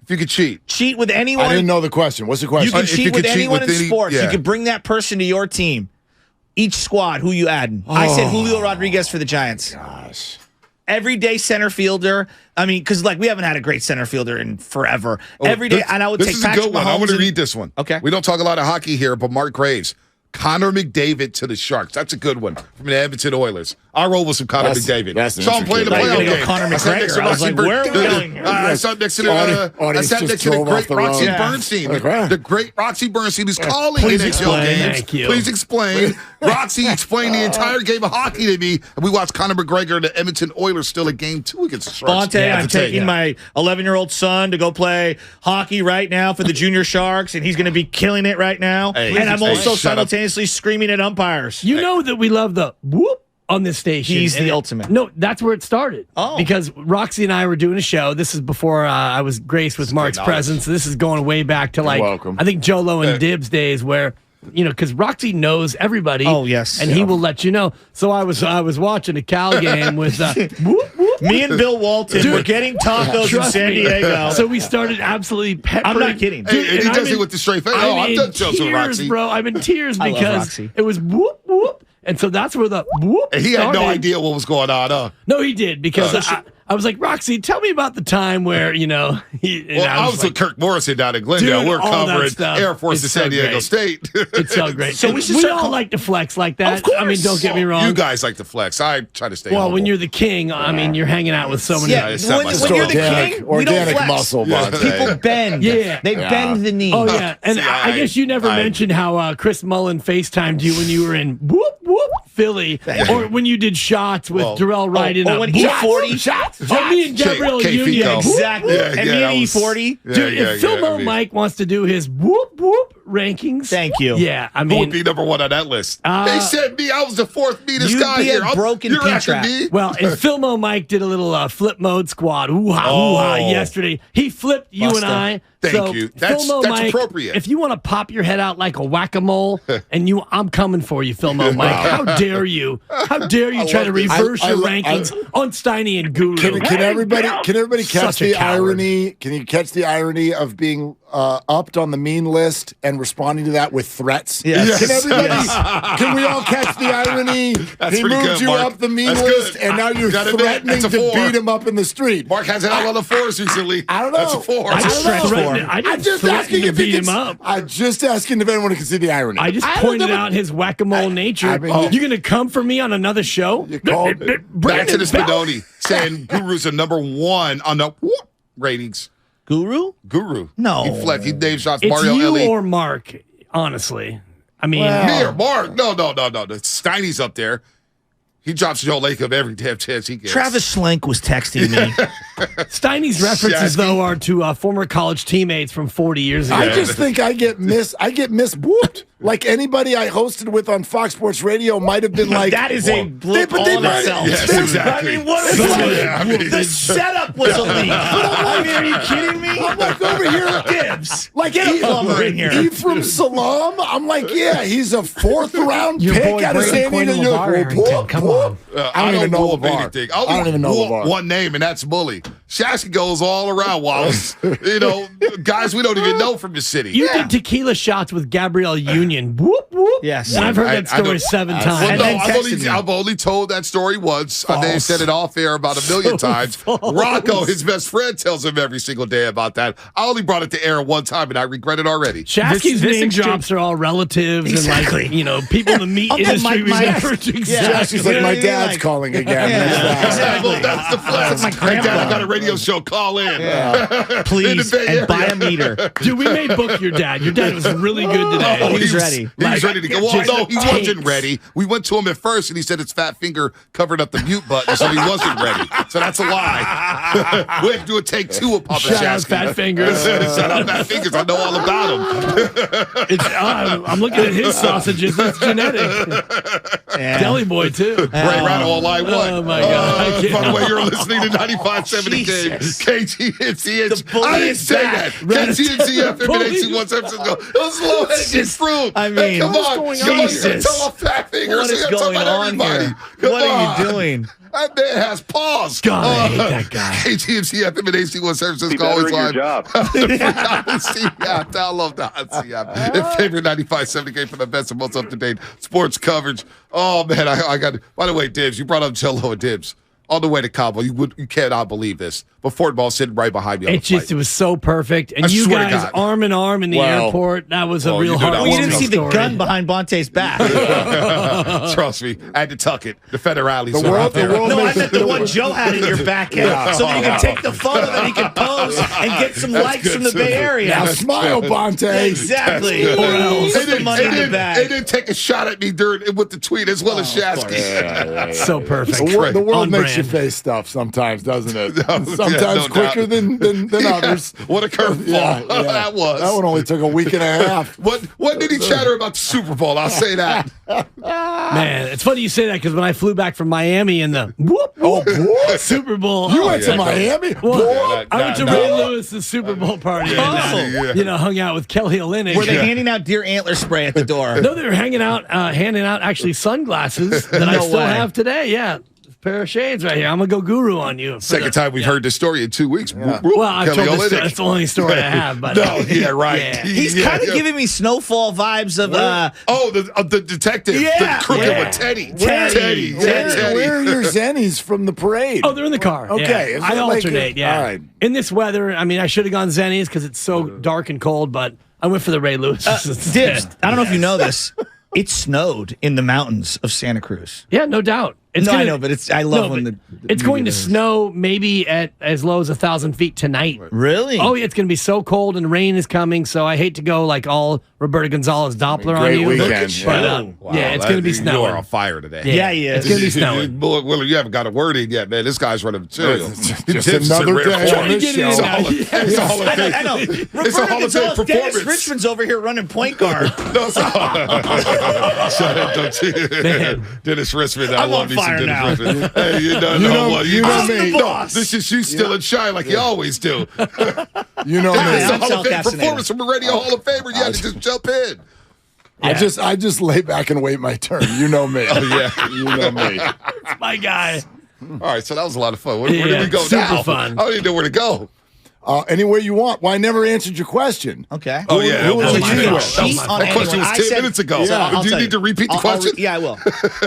If you could cheat. Cheat with anyone. I didn't know the question. What's the question? You can If cheat you with could cheat anyone with in any- sports. yeah. You can bring that person to your team. Each squad, who you adding? I said Julio Rodriguez for the Giants. Gosh. Everyday center fielder. I mean, because we haven't had a great center fielder in forever. Every day, and I would this take is a Patrick good one. Mahomes. I want to read this one. Okay. We don't talk a lot of hockey here, but Mark Graves. Connor McDavid to the Sharks. That's a good one from the Edmonton Oilers. I roll with some Connor McDavid. That's an Saw him playing the interesting playoff one. game. Go Conor I sat next to McGregor. I was Roxy like, where are we going? I sat next to the Audience great Roxy Yeah. Bernstein. Okay. The great Roxy Bernstein who's calling Please NHL explain. games. Thank you. Please explain. Roxy explained the entire game of hockey to me, and we watched Conor McGregor and the Edmonton Oilers still a game 2 against the Sharks. Sponte, I'm taking my 11-year-old son to go play hockey right now for the Junior Sharks, and he's going to be killing it right now. Hey, and I'm hey, also shut up. simultaneously screaming at umpires. You know that we love the whoop on this station. He's the And ultimate. No, that's where it started. Oh. Because Roxy and I were doing a show. This is before I was graced with Mark's knowledge. presence. This is going way back to welcome. I think Jolo and Dibs days where, because Roxy knows everybody. Oh, yes. And he will let you know. So I was watching a Cal game with whoop, whoop. Me and Bill Walton were getting tacos in Trust San me. Diego. So we started absolutely peppering. I'm not kidding. Hey, and he I'm does it in- with the straight face. I'm I've in done jokes with tears, Roxy. bro. I'm in tears I love because Roxy. it was whoop, whoop. And so that's where the whoop And he had no started. idea what was going on, huh? No, he did because I was like, Roxy, tell me about the time where he. Well, I was like, with Kirk Morrison down in Glendale. Dude, We're all that covering stuff. Air Force It's to San so Diego great. State. It's so great. So So we we should start all call- like to flex like that. Of course. I mean, don't get me wrong. You guys like to flex. I try to stay well, humble. when you're the king, I mean, you're hanging out with so many. Yeah, it's not my when you're the Organic- king, we don't organic flex. muscle, bud. People bend. Yeah. They bend the knee. Oh yeah, and See, I guess you never mentioned how Chris Mullen FaceTimed you when you were in whoop whoop Philly, or when you did shots with Darrell Wright in or a when whoop, E40 whoop, shots. Oh, me and Gabrielle K- Union. Fico. Exactly. Yeah, and yeah, me that and was- E40. Yeah, Dude, yeah, if Philmo I mean, Mike wants to do his whoop whoop rankings, Thank you. Yeah, I who mean, would be number one on that list? They said me. I was the fourth meanest you'd guy be a here. broken You're P-trap. after me. well, if Philmo Mike did a little flip mode squad, ooh-ha, Oh. yesterday, he flipped you Buster. and I. Thank so you. That's Mike, appropriate. If you want to pop your head out like a whack-a-mole, and I'm coming for you, Philmo Mike. How dare you? How dare you try to love this. reverse your I- rankings on Steiny and Guru? Can everybody catch Such a the coward. irony? Can you catch the irony of being upped on the mean list and responding to that with threats? Yes. Can everybody? Can we all catch the irony? That's he pretty moved good, you Mark. up the mean That's list, good. and now you're Gotta admit, threatening that's to a 4. beat him up in the street. Mark hasn't had a lot of 4s recently. I don't know. That's a 4. I That's a just stretch threatened- for him. I I'm didn't just threaten asking to if he beat can. him up. I'm just asking if anyone can see the irony. I just don't pointed know- out his whack-a-mole nature. I mean, You're going to come for me on another show? You called- Back to the Spinoni saying Guru's a number 1 on the whoop ratings. Guru? Guru. No. He flex. He name shots It's Mario you Ellie. or Mark, honestly. I mean, Me or Mark. No. Steiny's up there. He drops Joe Lacob every damn chance he gets. Travis Schlenk was texting me. Steiny's references, Shasky. though, are to former college teammates from 40 years ago. I just think I get whooped. Like anybody I hosted with on Fox Sports Radio might have been like, That is a blip but all they in might- itself. Yes, exactly. I mean, what is So, that? yeah, I mean- The setup was a leak. I mean, are you kidding me? I'm like over here, Dibs. like Get a plumber in here. Ephraim Salam. I'm like, yeah, he's a 4th round Your pick boy out of Brady San Quinn Diego. and You're LeVar like, Arrington, whoop, come whoop. on. I don't even know whoop LeVar. anything. I don't even know whoop LeVar. one name, and that's Bully. Shasky goes all around Wallace. Guys we don't even know from the city. You did tequila shots with Gabrielle Union. Whoop, whoop. Yes. And I've heard that I story don't- 7 Well, times. And no, then texted me. I've only told that story once. They said it off air about a million times. Rocco, his best friend, tells him every single day about that. I only brought it to air one time, and I regret it already. Shasky's This name exchange- drops are all relatives Exactly. and, like, people in the meat Uncle industry Mike we Myers. never to Yeah. She's like, my dad's calling again. Yeah. Exactly. That's the flex. my Hey, Dad, I grandpa. got a radio show. Call in. Please, Bay and buy Area. a meter. Dude, we may book your dad. Your dad was really good today. Oh, he's ready. He was ready to go. Well, just no, he wasn't takes. ready. We went to him at first, and he said his fat finger covered up the mute button, so he wasn't ready. So that's a lie. We have to do a take 2 of Papa Shout out Shasky. Fat Fingers. Shout out Fat Fingers. I know all about him. I'm looking at his sausages. That's genetic. Deli Boy, too. Ray Rattle on line 1. Oh, my God. I can't- By the way, you're listening to 95.7 Jesus. KGMZ. The bully I didn't is say back. that. KGMZ-FM Bully. 81 episodes ago. It was low-hanging fruit. I mean, Hey, come what's on. going Come on? on. You gotta Jesus. tell off Fat Fingers. What You is gotta talk going about on everybody. here? Come What are on. you doing? That man has paws. God, I hate that guy. kgmz-fm and AC1 San Francisco. Be better Always at your live. job. I love the Odyssey app. Your favorite 95.7 game for the best and most up-to-date sports coverage. Oh, man, I got it. By the way, Dibs, you brought up Jello and Dibs. On the way to Cabo, you cannot believe this. But Ford Ball sitting right behind me on the flight. It was so perfect. And I you swear to guys God. arm in arm in the airport. That was a real you knew that heartwarming was You didn't see the story. gun behind Bonte's back. Trust me, I had to tuck it. The federales The were world- out there. the world- No, I meant the one Joe had in your back head, so that you can take the photo that he can pose and get some likes good from the too. Bay Area. Now smile, Bonte. Exactly. That's Or good. else They the didn't- money in they the didn't- bag. They didn't take a shot at me with the tweet as well as Shasky. So perfect. The world On makes you brand. face stuff sometimes, doesn't it? No, Sometimes yeah, no quicker doubt. than others. What a curveball that was. That one only took a week and a half. What did he chatter about the Super Bowl? I'll say that. Man, it's funny you say that because when I flew back from Miami in the Super Bowl, You went to Miami? well, I went to no. Ray Lewis's Super Bowl party. Yeah. And, hung out with Kelly Olynyk. Were they handing out deer antler spray at the door? No, they were handing out actually sunglasses that I No still way. have today. Yeah. Pair of shades right here. I'm gonna go guru on you. Second time we've heard this story in 2 weeks. Well, I've Kelly told this Olynyk. story. That's the only story I have. But No, yeah, right. Yeah. He's kind of giving me Snowfall vibes of the detective, Yeah, the crooked yeah. with Teddy. Teddy. Where are your zennies from the parade? Oh, they're in the car. Okay, Yeah. is I that like alternate. a- Yeah. all right. In this weather, I mean, I should have gone Zennies because it's so dark and cold, but I went for the Ray Lewis. Dibs. I don't know if you know this. It snowed in the mountains of Santa Cruz. Yeah, no doubt. It's No, gonna, I know, but I love when but the it's going to media does. snow maybe at as low as 1,000 feet tonight. Really? Oh, yeah, it's going to be so cold and rain is coming. So I hate to go like all Roberto Gonzalez Doppler on Great you. weekend, But, yeah. yeah, it's going to be You are snowing. on fire today. Yeah, he is. It's going to be snowing. Boy, Willard, you haven't got a word in yet, man. This guy's running material. Just Dibs is another in rare day form. on this Get it in show. now. It's a Hall of Fame. I know. It's a Roberto Hall of Fame Gonzalez, Dennis performance. Richmond's over here running point guard. No, it's a- Shut up, don't you? Dennis Richmond. I I'm love on me some fire Dennis now. Richmond. Hey, you know what? you know me. No, this is you still and shine like you always do. You know It's a me. I'm Hall of Fame self-caffeinated. performance from a radio Hall of Famer. You had to just jump in. I just lay back and wait my turn. You know me. Yeah. You know me. My guy. All right, so that was a lot of fun. Where did Yeah, we go super now? fun. I don't even know where to go. Anywhere you want. Well, I never answered your question. Okay. Oh, yeah. who was that it was you my were? fault. Cheat on That question anyone. was I 10 said- minutes ago. So I'll Do you tell need to repeat the question? yeah, I will.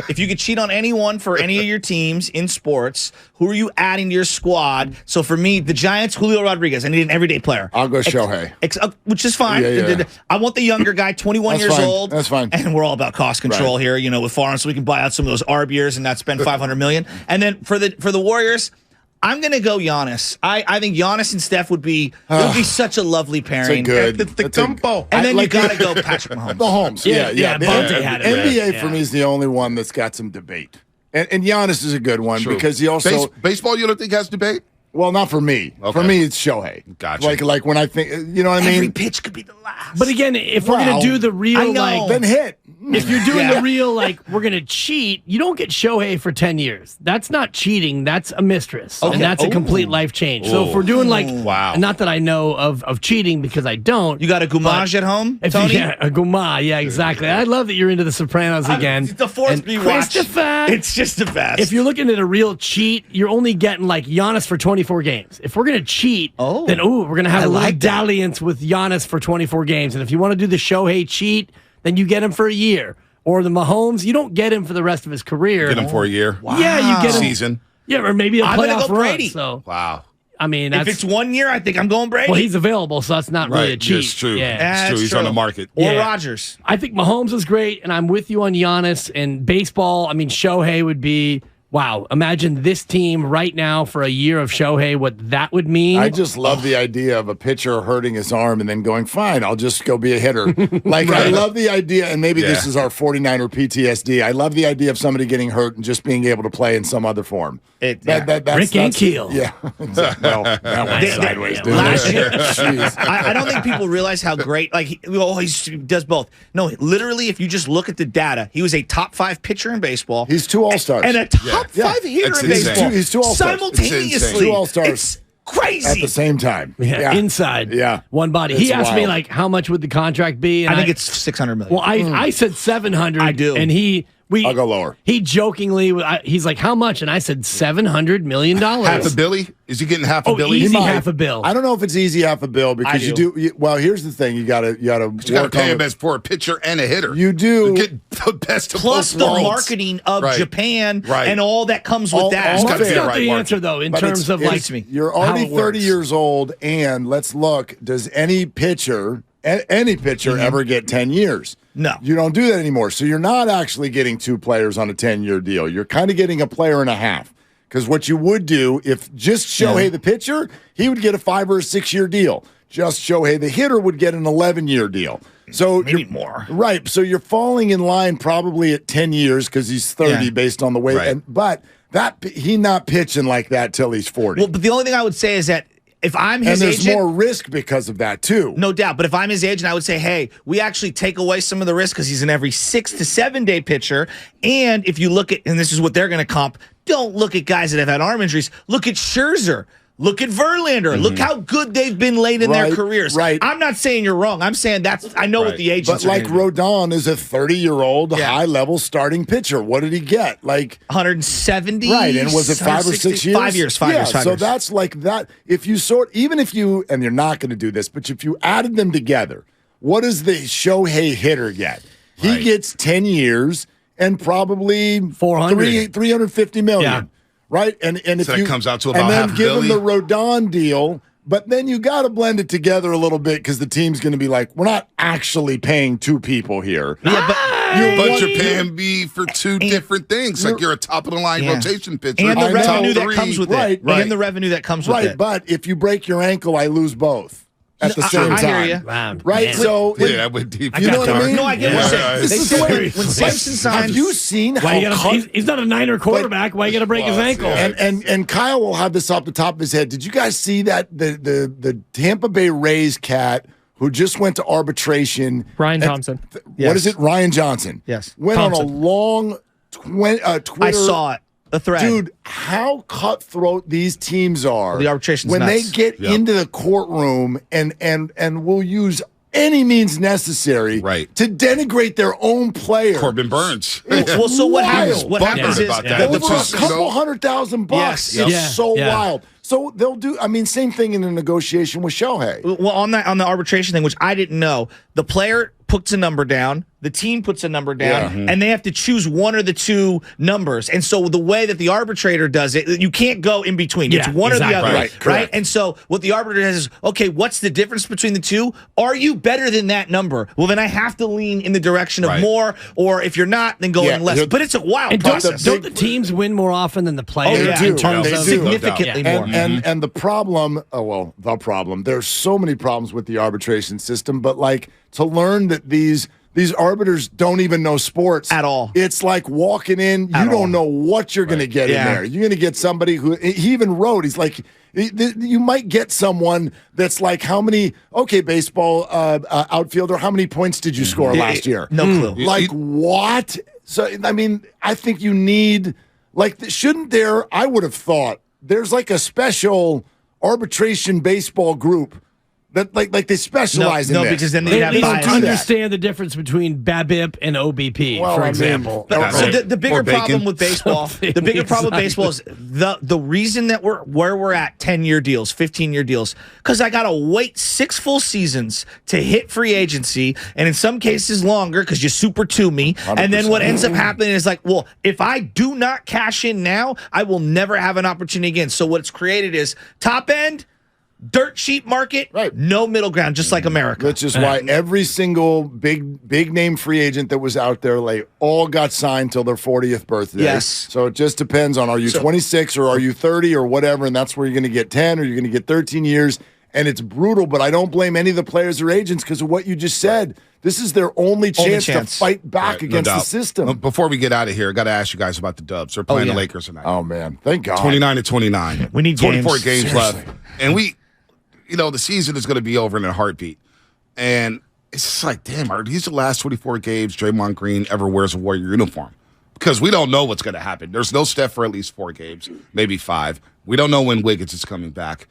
If you could cheat on anyone for any of your teams in sports, who are you adding to your squad? So for me, the Giants, Julio Rodriguez. I need an everyday player. I'll go Shohei. Which is fine. Yeah. I want the younger guy, 21 That's years fine. old. That's fine. And we're all about cost control Right. here, with foreign, so we can buy out some of those ARB years and not spend $500 million. And then for the Warriors, I'm gonna go Giannis. I think Giannis and Steph would be such a lovely pairing. good. It's the That's a- combo. And then like you gotta go Patrick Mahomes. Mahomes. Yeah, Yeah. Bonte had it. NBA Yeah. for me is the only one that's got some debate. And Giannis is a good one True. because he also baseball. You don't think has debate? well, not for me. Okay. For me, it's Shohei. Gotcha. Like when I think, you know what I Every mean? pitch could be the last. But again, if we're Wow. going to do the real, I know. like, Then hit. if you're doing Yeah. the real, like, we're going to cheat, you don't get Shohei for 10 years. That's not cheating. That's a mistress. Okay. And that's a complete life change. So if we're doing, like, Wow. not that I know of cheating because I don't. You got a Gumage at home, If Tony? Yeah, a Guma. Yeah, exactly. I love that you're into The Sopranos again. It's the fourth And rewatch. Christopher, It's just the best. if you're looking at a real cheat, you're only getting like Giannis for 24 games. If we're going to cheat, then we're going to have I a little like that. dalliance with Giannis for 24 games. And if you want to do the Shohei cheat, then you get him for a year. Or the Mahomes, you don't get him for the rest of his career. Get him for a year. Yeah, you get him. Season. Yeah, or maybe a I'm gonna playoff go run. Brady. So, Wow. I mean, if that's it's 1 year, I think I'm going Brady. well, he's available, so that's not really a Right. cheat. It's true. Yeah. It's That's true. He's true. on the market. Or Yeah. Rodgers. I think Mahomes is great, and I'm with you on Giannis. And baseball, I mean, Shohei would be, wow, imagine this team right now for a year of Shohei, what that would mean. I just love the idea of a pitcher hurting his arm and then going, fine, I'll just go be a hitter. Like, I love the idea, and maybe this Yeah. is our 49er PTSD. I love the idea of somebody getting hurt and just being able to play in some other form. Rick Ankiel. Yeah. Well, that went sideways, didn't Last it? year- Jeez. I don't think people realize how great, like, he does both. No, literally, if you just look at the data, he was a top 5 pitcher in baseball. He's 2 All-Stars. and a top Yeah. 5 hitter It's in insane. baseball. He's two All-Stars. Simultaneously. It's insane. 2 All-Stars. It's crazy. At the same time. Yeah, inside. Yeah. One body. It's He asked me, wild. like, how much would the contract be? And I think it's $600 million. Well, I said 700. I do. And he I'll go lower. He jokingly, he's like, how much? And I said $700 million. Half a billy? Is he getting half a billy? Easy half a bill. I don't know if it's easy half a bill because well, here's the thing: you gotta pay him as for a pitcher and a hitter. You do get the best of plus both the worlds. marketing of Japan and all that comes with that. All got to be That's the not right the market. answer though. In terms of you're already how it 30 works. years old, and let's look. Does any pitcher ever get 10 years? No. You don't do that anymore. So you're not actually getting 2 players on a 10-year deal. You're kind of getting a player and a half. Because what you would do, if just Shohei the pitcher, he would get a 5 or a 6-year deal. Just Shohei the hitter would get an 11-year deal. So maybe more. Right. So you're falling in line probably at 10 years because he's 30 based on the weight. Right. But he's not pitching like that till he's 40. Well, but the only thing I would say is that if I'm his and there's agent, more risk because of that too. No doubt. But if I'm his agent, I would say, hey, we actually take away some of the risk because he's an every 6 to 7 day pitcher. And if you look at, and this is what they're going to comp, don't look at guys that have had arm injuries. Look at Scherzer. Look at Verlander. Look how good they've been late in their careers. Right. I'm not saying you're wrong. I'm saying I know what the agents But are like Rodon is a 30-year-old high-level starting pitcher. What did he get? Like 170. Right, and was it 5 or 6 years? 5 years. 5 years. 5 so years. that's like that. If you and you're not going to do this, but if you added them together, what does the Shohei hitter get? He gets 10 years and probably 350 million. Yeah. Right, and if So that comes out to about and then half a give him the billy? Rodon deal, but then you got to blend it together a little bit because the team's going to be like, we're not actually paying 2 people here. Yeah, But you're paying me for 2 different things. Like you're a top of the line rotation pitcher. and the I know. revenue that 3. comes with Right, it. And the revenue that comes with it. But if you break your ankle, I lose both at the same I time. hear you. Wow, Right, man. so Yeah, I went deep. you know what I mean? No, I get what you're saying. This They is said the way- when Simpson signed. Have you seen Why you how gotta, he's not a Niner quarterback. Why you got to break his ankle? yeah. and Kyle will have this off the top of his head. Did you guys see that the Tampa Bay Rays cat who just went to arbitration? Ryan Thompson. What is it? Ryan Johnson. Yes. Went on a Thompson. long Twitter. I saw it. The thread. Dude, how cutthroat these teams are. The arbitration's when nuts. they get into the courtroom and will use any means necessary to denigrate their own player. Corbin Burns. Well, so what happens? wild. What happens is about that. the Over a process- couple $100,000. Yes. It's so Yeah. wild. So they'll do. I mean, same thing in a negotiation with Shohei. Well, on the arbitration thing, which I didn't know, the player puts a number down, the team puts a number down, and they have to choose one or the 2 numbers. And so the way that the arbitrator does it, you can't go in between. It's one or the other, right? And so what the arbitrator says is, okay, what's the difference between the 2? Are you better than that number? Well, then I have to lean in the direction of more, or if you're not, then go in less. But it's a wild And process. don't the teams win more often than the players? yeah, in terms They of do. significantly more. And the problem, the problem. There's so many problems with the arbitration system, but like to learn that these arbiters don't even know sports At all. It's like walking in, you don't know what you're going to get in there. You're going to get somebody who he even wrote. He's like, you might get someone that's like, how many? Okay, baseball outfielder, how many points did you score last year? No clue. Like what? So I mean, I think you need shouldn't there? I would have thought there's like a special arbitration baseball group that like they specialize in no, this. because then They they at have least bias. understand the difference between BABIP and OBP, Well, for I mean, example. But, so the bigger Or bacon. problem with baseball, Something, the bigger problem with exactly. baseball is the reason that we're where we're at 10-year deals, 15-year deals, because I got to wait 6 full seasons to hit free agency, and in some cases longer because you super to me. 100%. And then what ends up happening is like, well, if I do not cash in now, I will never have an opportunity again. So what's created is top end, dirt cheap market, no middle ground, just like America. Which is why every single big name free agent that was out there, like all got signed till their 40th birthday. Yes. So it just depends on are you 26 or are you 30 or whatever, and that's where you're going to get 10 or you're going to get 13 years. And it's brutal, but I don't blame any of the players or agents because of what you just said. This is their only chance to fight back against the system. Before we get out of here, I got to ask you guys about the Dubs. They're playing the Lakers tonight. Oh, man. Thank God. 29-29. We need 24 games. games Seriously. left. And the season is going to be over in a heartbeat. And it's just like, damn, are these the last 24 games Draymond Green ever wears a Warrior uniform? Because we don't know what's going to happen. There's no Steph for at least 4 games, maybe 5. We don't know when Wiggins is coming back.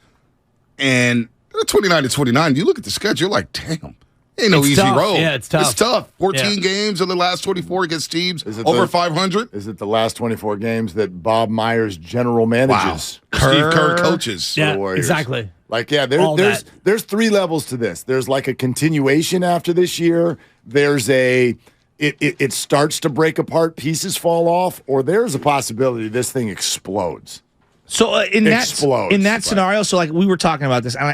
And 29-29, you look at the schedule, you're like, damn, Ain't no easy tough. road. Yeah, it's tough. It's tough. 14 games in the last 24 against teams over 500. Is it the last 24 games that Bob Myers general manages? Wow. Steve Kerr coaches. Yeah, the Warriors? exactly. Like, yeah, there's 3 levels to this. There's like a continuation after this year. There's it starts to break apart, pieces fall off, or there's a possibility this thing explodes. So in that scenario, so like we were talking about this, and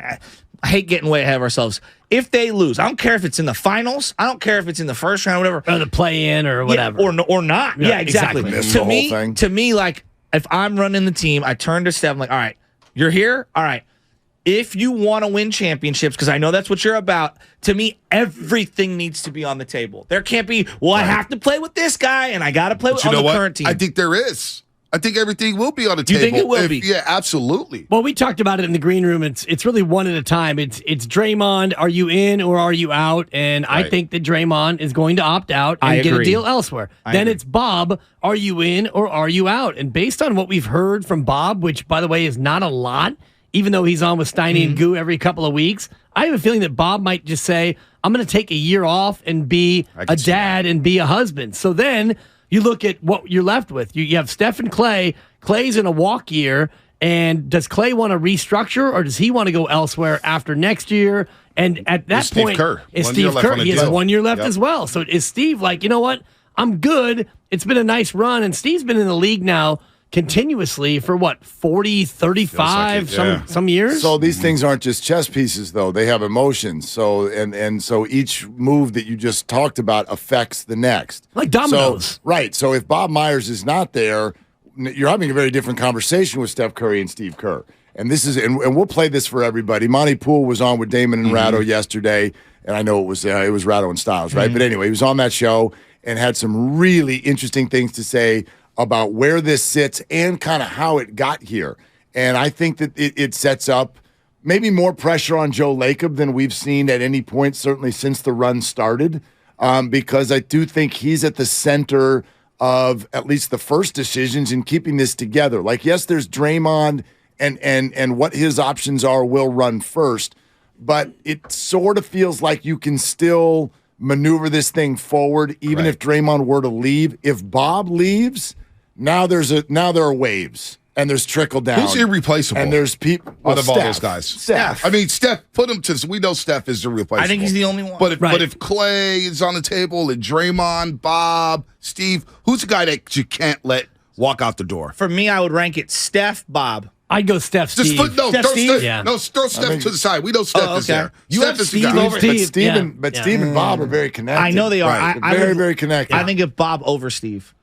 I hate getting way ahead of ourselves. If they lose, I don't care if it's in the finals. I don't care if it's in the first round, whatever, or the play-in or whatever, or not. Yeah, exactly. To me, like if I'm running the team, I turn to Steph. I'm like, all right, you're here. All right. If you want to win championships, because I know that's what you're about, to me, everything needs to be on the table. There can't be, I have to play with this guy, and I got to play with the current team. I think there is. I think everything will be on the table. You think it will be? Yeah, absolutely. Well, we talked about it in the green room. It's really one at a time. It's Draymond, are you in or are you out? And I think that Draymond is going to opt out and get a deal elsewhere. Then it's Bob, are you in or are you out? And based on what we've heard from Bob, which, by the way, is not a lot, even though he's on with Steiny and Goo every couple of weeks, I have a feeling that Bob might just say, I'm going to take a year off and be a dad and be a husband. So then you look at what you're left with. You have Steph and Clay. Clay's in a walk year. And does Clay want to restructure, or does he want to go elsewhere after next year? And at that point, is Steve Kerr. He has 1 year left as well. So is Steve like, you know what? I'm good. It's been a nice run. And Steve's been in the league now continuously for 40, 35, some years. So these things aren't just chess pieces, though. They have emotions. So and so each move that you just talked about affects the next. Like dominoes. So, right. So if Bob Myers is not there, you're having a very different conversation with Steph Curry and Steve Kerr. And this is and we'll play this for everybody. Monty Poole was on with Damon and Ratto yesterday, and I know it was Ratto and Styles, right? But anyway, he was on that show and had some really interesting things to say about where this sits and kind of how it got here. And I think that it sets up maybe more pressure on Joe Lacob than we've seen at any point, certainly since the run started, because I do think he's at the center of at least the first decisions in keeping this together. Like, yes, there's Draymond and what his options are will run first, but it sort of feels like you can still maneuver this thing forward, even if Draymond were to leave. If Bob leaves, now there are waves and there's trickle down. Who's irreplaceable? And there's people out of all those guys. Steph. I mean, Steph. Put him to. We know Steph is irreplaceable. I think he's the only one. But if Clay is on the table, and Draymond, Bob, Steve, who's the guy that you can't let walk out the door? For me, I would rank it Steph, Bob. I'd go Steph, Steve. Throw Steph to the side. We know Steph is there. You Steph have is Steve the guy. over Steve and Bob are very connected. I know they are. Right. Very connected. I think if Bob over Steve.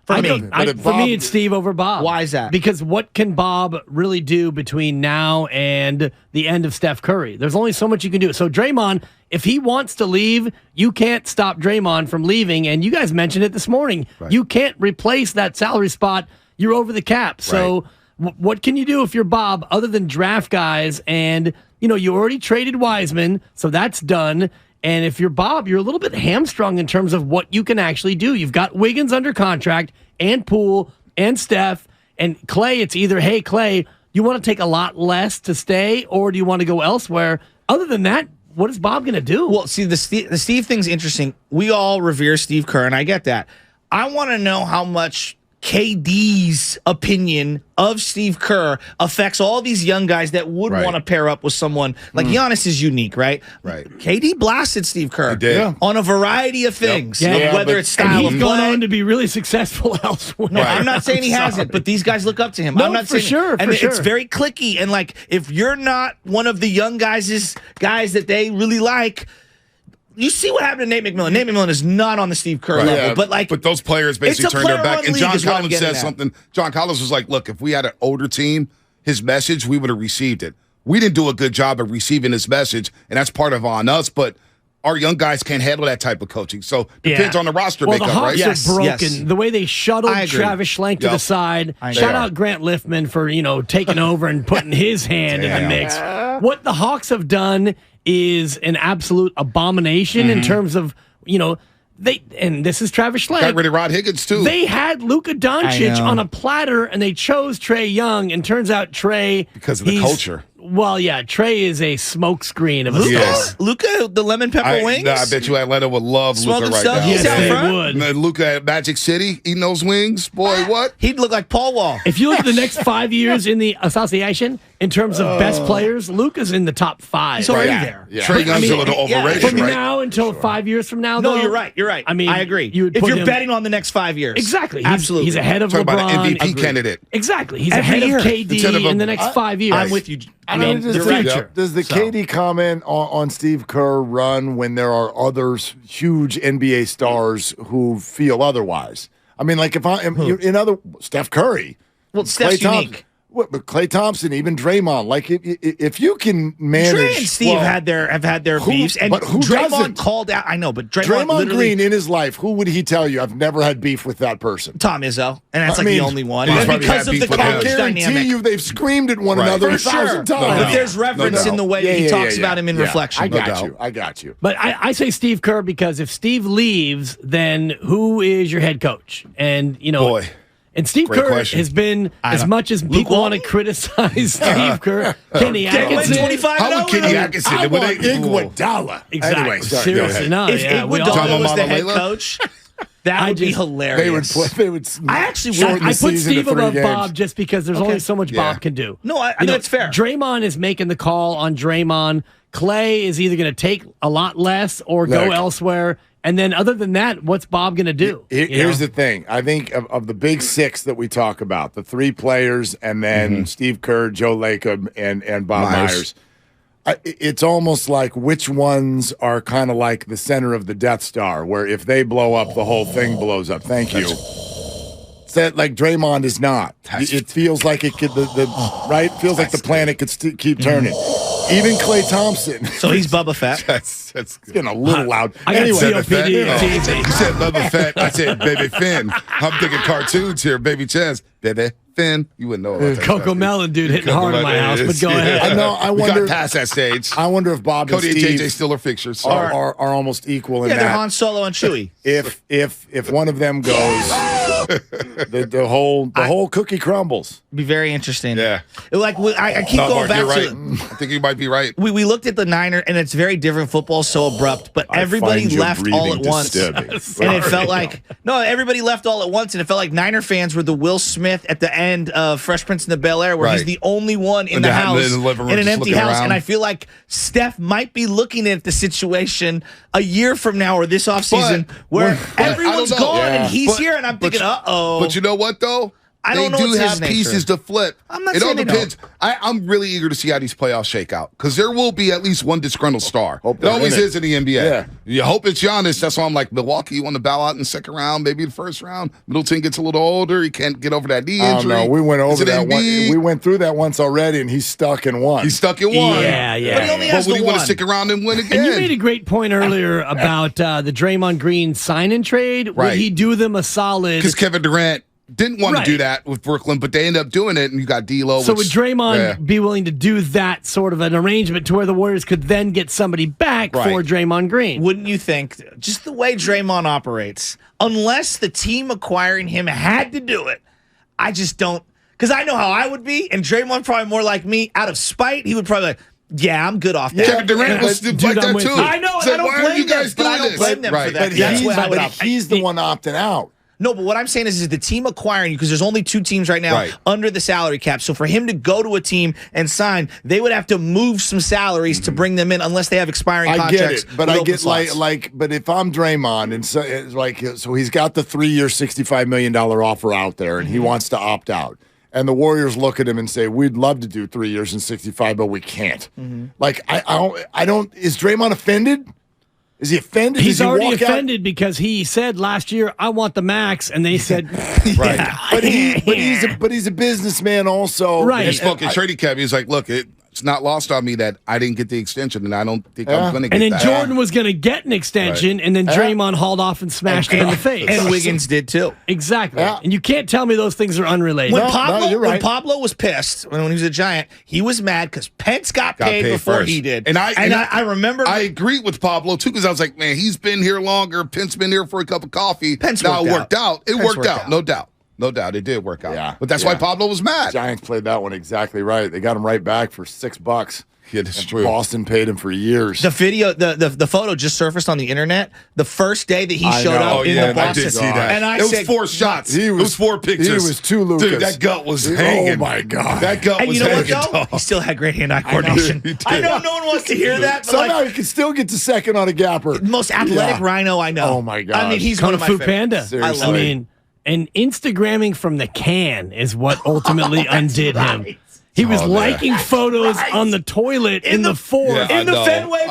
For me, it's Steve over Bob. Why is that? Because what can Bob really do between now and the end of Steph Curry? There's only so much you can do. So Draymond, if he wants to leave, you can't stop Draymond from leaving. And you guys mentioned it this morning. Right. You can't replace that salary spot. You're over the cap. So what can you do if you're Bob other than draft guys? And, you already traded Wiseman, so that's done. And if you're Bob, you're a little bit hamstrung in terms of what you can actually do. You've got Wiggins under contract and Poole and Steph and Clay. It's either, hey, Clay, you want to take a lot less to stay, or do you want to go elsewhere? Other than that, what is Bob going to do? Well, see, the Steve thing's interesting. We all revere Steve Kerr, and I get that. I want to know how much KD's opinion of Steve Kerr affects all these young guys that would want to pair up with someone. Like Giannis is unique, right? Right. KD blasted Steve Kerr on a variety of things, whether it's style and of he's play. gone on to be really successful elsewhere. No, I'm not saying he hasn't, but these guys look up to him. No, I'm not for saying sure. And it's very cliquey. And like, if you're not one of the young guys that they really like. You see what happened to Nate McMillan. Nate McMillan is not on the Steve Kerr level, but those players basically turned their back. And John Collins said something. John Collins was like, "Look, if we had an older team, his message, we would have received it. We didn't do a good job of receiving his message, and that's part of on us. But our young guys can't handle that type of coaching. So depends on the roster makeup, the Hawks right? are broken. The way they shuttled Travis Schlenk to the side. Shout out Grant Liffman for taking over and putting his hand in the mix. What the Hawks have done is an absolute abomination in terms of, and this is Travis Schlenk. Got rid of Rod Higgins, too. They had Luka Doncic on a platter, and they chose Trae Young, and turns out Trae... Because of the culture. Well, yeah, Trey is a smokescreen of a star. Luka, the lemon pepper wings? I bet you Atlanta would love Luka right now. Yes, they would. Luka at Magic City eating those wings. Boy, what? He'd look like Paul Wall. If you look at the next 5 years in the association, in terms of best players, Luka's in the top 5. He's already there. Yeah. Trey Young's a little overrated, From now until 5 years from now, No, though, you're right. You're right. I mean, I agree. You would if put you're him, betting on the next 5 years. Exactly. Absolutely. He's ahead of Talking LeBron. about an MVP candidate. Exactly. He's Every ahead year. of KD in the next 5 years. I'm with you. I mean, you're right. Does the KD comment on Steve Kerr run when there are others, huge NBA stars who feel otherwise? I mean, like if Steph Curry, Well, Steph's unique. But Klay Thompson, even Draymond, like if you can manage, Trey and Steve have had their beefs, and but who Draymond doesn't? called out. I know, but Draymond Green in his life, who would he tell you? I've never had beef with that person. Tom Izzo, and that's the only one. he's And probably because had of the beef with him. college I guarantee dynamic. you, they've screamed at one another For 1,000 sure. times. But there's reverence in the way he talks about him in reflection. I No got doubt. you. I got you. But I say Steve Kerr because if Steve leaves, then who is your head coach? And, Boy. And Steve Great Kerr question. has been, as much as people want to criticize Steve Kerr, Kenny Atkinson. 25 How would Kenny Atkinson? I want Iguodala. Exactly. Anyway, sorry, Seriously, no. If Iguodala was the head Layla? coach, that would be hilarious. They would. I actually shorten I the put season to Steve 3 above games. Bob just because there's only so much Bob can do. No, I know it's fair. Draymond is making the call on Draymond. Clay is either going to take a lot less or go Look. elsewhere. And then other than that, what's Bob going to do? Here's the thing. I think of the big 6 that we talk about, the 3 players, and then Steve Kerr, Joe Lacob, and Bob Myers. It's almost like which ones are kind of like the center of the Death Star, where if they blow up, the whole thing blows up. Thank you. That like Draymond is not. It feels like it could right. Feels like the planet could keep turning. Even Klay Thompson. So he's Bubba Fett. That's getting a little loud. I got Anyway, COPD. You said Bubba Fett. I said Baby Finn. I'm thinking cartoons here. Baby Chance. Baby Finn. You wouldn't know about that. Coco Melon, dude, hitting hard in my house. But go ahead. I know. I We wonder. got past that stage. I wonder if Bob Cody and and Steve JJ still are fixtures. are almost equal in Yeah, they're that. Han Solo and Chewie. If one of them goes, the whole cookie crumbles. Be very interesting. Yeah. Like I keep No, going Mark, back you're to. right. I think you might be right. We looked at the Niner, and it's very different. Football so abrupt, but everybody find your left all at breathing once, disturbing. and it felt like everybody left all at once, and it felt like Niner fans were the Will Smith at the end of Fresh Prince in the Bel-Air, where he's Right. the only one in In the the house living room in an just empty looking house, around. and I feel like Steph might be looking at the situation a year from now or this offseason where I everyone's don't know. gone Yeah. and he's here, and I'm thinking, But you know what, though? I don't know They what's do his have nature. pieces to flip. I'm not It all saying they depends. I'm really eager to see how these playoffs shake out because there will be at least one disgruntled star. Hope It they're always in it. is in the NBA. Yeah. You hope it's Giannis. That's why I'm like, Milwaukee, you want to bow out in the second round, maybe the first round. Middleton gets a little older. He can't get over that knee I injury. don't know. We went Is over it that one. Embiid? We went through that once already, and he's stuck in one. He's stuck in one. Yeah. But he only But has would the he want one. to stick around and win again? And you made a great point earlier about the Draymond Green sign-in trade. Would Right. he do them a solid? Because Kevin Durant didn't want Right. to do that with Brooklyn, but they ended up doing it, and you got D'Lo. So which- would Draymond yeah. be willing to do that sort of an arrangement to where the Warriors could then get somebody back Right. for Draymond Green? Wouldn't you think, just the way Draymond operates, unless the team acquiring him had to do it, I just don't, because I know how I would be, and Draymond probably more like me, out of spite, he would probably like, yeah, I'm good off that. Kevin Durant was Dude, like I'm that with too. you. I know, It's and like, I don't why are blame you guys them, but I doing don't this? blame them for Right. that. But That's why I would opt. he's the one opting out. No, but what I'm saying is the team acquiring you, because there's only 2 teams right now Right. under the salary cap. So for him to go to a team and sign, they would have to move some salaries to bring them in, unless they have expiring I contracts. get it, but with I open get slots. but if I'm Draymond and so it's like so he's got the 3-year, $65 million offer out there, and he wants to opt out. And the Warriors look at him and say, "We'd love to do 3 years and 65, but we can't." Like I don't. Is Draymond offended? Is he offended? He's Does he already walk out? offended because he said last year, "I want the max," and they said, Right. But he's a businessman also. Right. He spoke in trading cap. He's like, look, it's not lost on me that I didn't get the extension, and I don't think I'm going to get and then that. Jordan was going to get an extension, and then Draymond hauled off and smashed him in the face. And Wiggins did too. Exactly. Yeah. And you can't tell me those things are unrelated. When No, you're when right. Pablo was pissed when he was a Giant, he was mad because Pence got paid before first. he did. And I remember. I agree with Pablo too because I was like, man, he's been here longer. Pence been here for a cup of coffee. Pence now worked it worked out. It Pence worked worked out, out. no doubt. No doubt, it did work out. Yeah, but that's why Pablo was mad. Giants played that one exactly right. They got him right back for $6. Yeah, that's true. Boston paid him for years. The video, the photo just surfaced on the internet. The first day that he showed up in the Boston, I did see that. and it was 4 shots. It was 4 pictures. He was too Lucas. Dude, that gut was hanging. Oh my God, that gut was hanging. And you know what though? He still had great hand-eye coordination. I know no one wants to hear that. But somehow he can still get to second on a gapper. Most athletic rhino I know. Oh my God! I mean, he's one of my Kung Fu favorites. Panda. Seriously. I mean, and Instagramming from the can is what ultimately undid him. He was liking photos on the toilet in the fourth. In the Fenway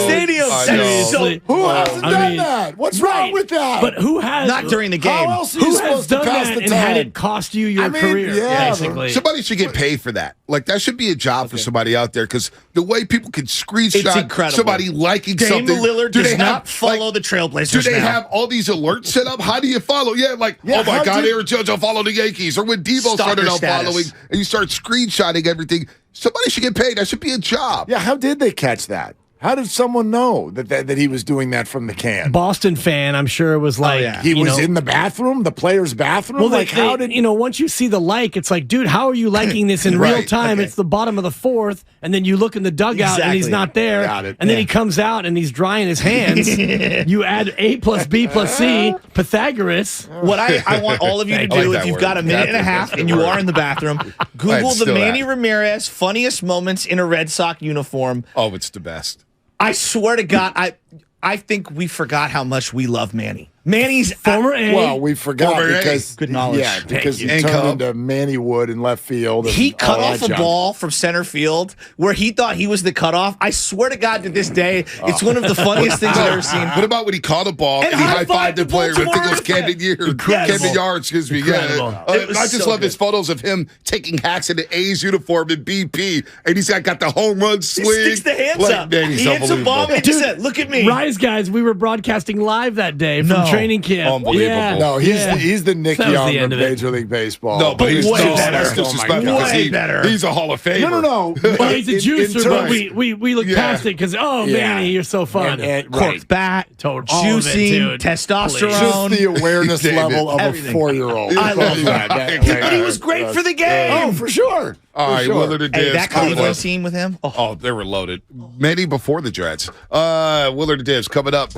Stadium. Seriously. Who hasn't done that? What's wrong with that? But who has? Not during the game. How else are you Who has supposed to done pass that the and had time? it cost you your career, basically? Somebody should get paid for that. Like, that should be a job for somebody out there, because the way people can screenshot somebody liking Dame something. Lillard does not follow the Trailblazers. Do they have all these alerts set up? How do you follow? Oh my God, Aaron Judge, I'll follow the Yankees. Or when Devo started out following, and you start screenshotting everything. Somebody should get paid. That should be a job. Yeah, how did they catch that? How did someone know that he was doing that from the can? Boston fan, I'm sure it was like he was in the bathroom, the player's bathroom. Well, like how did once you see the like, it's like, dude, how are you liking this in real time? It's the bottom of the fourth, and then you look in the dugout and he's not there, and then he comes out and he's drying his hands. You add A plus B plus C, Pythagoras. What I want all of you to do, if you've got a minute and a half and you are in the bathroom, Google the Manny Ramirez funniest moments in a Red Sox uniform. Oh, it's the best. I swear to God, I think we forgot how much we love Manny. Manny's former A. Well, we forgot because good knowledge. Yeah, because he turned into Manny Wood in left field. And he cut off a ball from center field where he thought he was the cutoff. I swear to God, to this day, it's one of the funniest things I've ever seen. What about when he caught a ball and he high-fived the player? I think it was Camden Yard, excuse me. Yeah. I just love his photos of him taking hacks in the A's uniform in BP, and he's got the home run swing. He sticks the hands up. Man, he hits a ball and he said, look at me. Rise, guys, we were broadcasting live that day from training camp. Unbelievable. Yeah. No, he's the Nick Young of Major League Baseball. No, but he's way better. That's disrespectful because he's a Hall of Famer. No. Well, he's a juicer, but we look past it because, Manny, you're so fun. Corked bat, juicing, testosterone. Just the awareness level of a 4-year-old. I love that. But he was great for the game. Oh, for sure. All right, Willard and Dibs. That Cleveland team with him. Oh, they were loaded. Many before the Dreads. Willard and Dibs coming up.